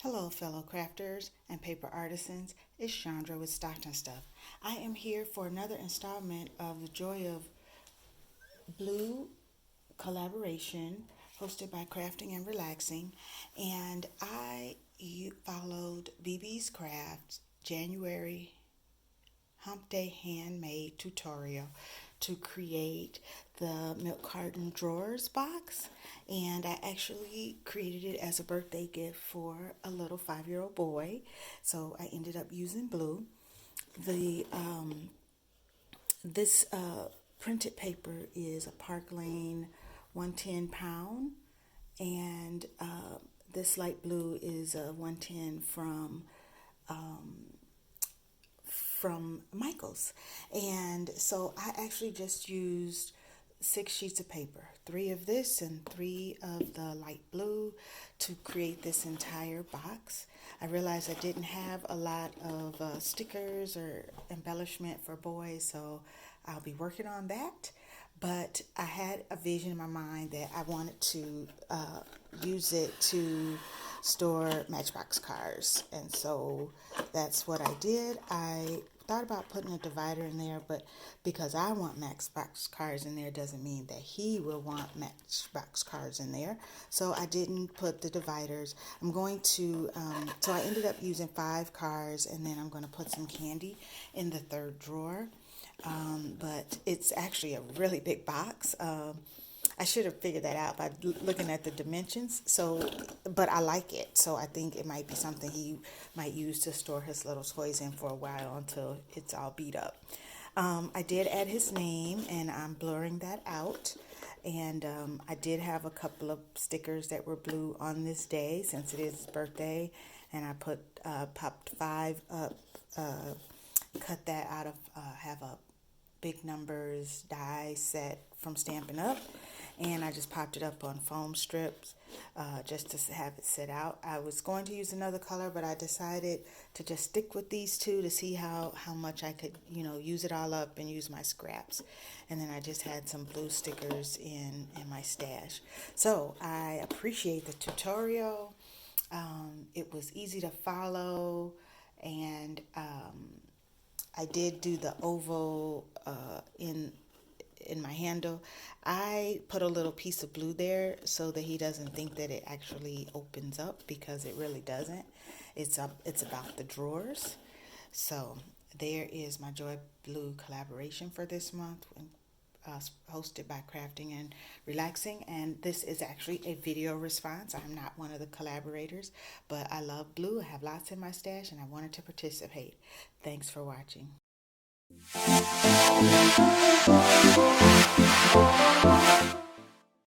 Hello, fellow crafters and paper artisans. It's Chandra with Stockton Stuff. I am here for another installment of the Joy of Blue collaboration hosted by Crafting and Relaxing. And followed BB's Crafts January Hump Day handmade tutorial to create the milk carton drawers box, and I actually created it as a birthday gift for a little 5-year-old boy. So I ended up using blue. The This printed paper is a Park Lane 110 pound, and this light blue is a 110 from Michael's. And so I actually just used 6 sheets of paper, 3 of this and 3 of the light blue, to create this entire box. I realized I didn't have a lot of stickers or embellishment for boys, so I'll be working on that. But I had a vision in my mind that I wanted to use it to store Matchbox cars, and so that's what I did. I thought about putting a divider in there, but because I want Matchbox cars in there doesn't mean that he will want Matchbox cars in there. So I didn't put the dividers. I'm going to, so I ended up using 5 cars, and then I'm going to put some candy in the 3rd drawer. But it's actually a really big box. I should have figured that out by looking at the dimensions. So, but I like it. So I think it might be something he might use to store his little toys in for a while until it's all beat up. I did add his name, and I'm blurring that out. And I did have a couple of stickers that were blue on this day since it is his birthday. And I popped 5 up, cut that out of, have a big numbers die set from Stampin' Up, and I just popped it up on foam strips just to have it sit out. I was going to use another color, but I decided to just stick with these 2 to see how much I could, use it all up and use my scraps. And then I just had some blue stickers in my stash. So I appreciate the tutorial. It was easy to follow, and I did do the oval in my handle. I put a little piece of blue there so that he doesn't think that it actually opens up, because it really doesn't. It's about the drawers. So there is my Joy Blue collaboration for this month, hosted by Crafting and Relaxing. And this is actually a video response. I'm not one of the collaborators, but I love blue. I have lots in my stash, and I wanted to participate. Thanks for watching.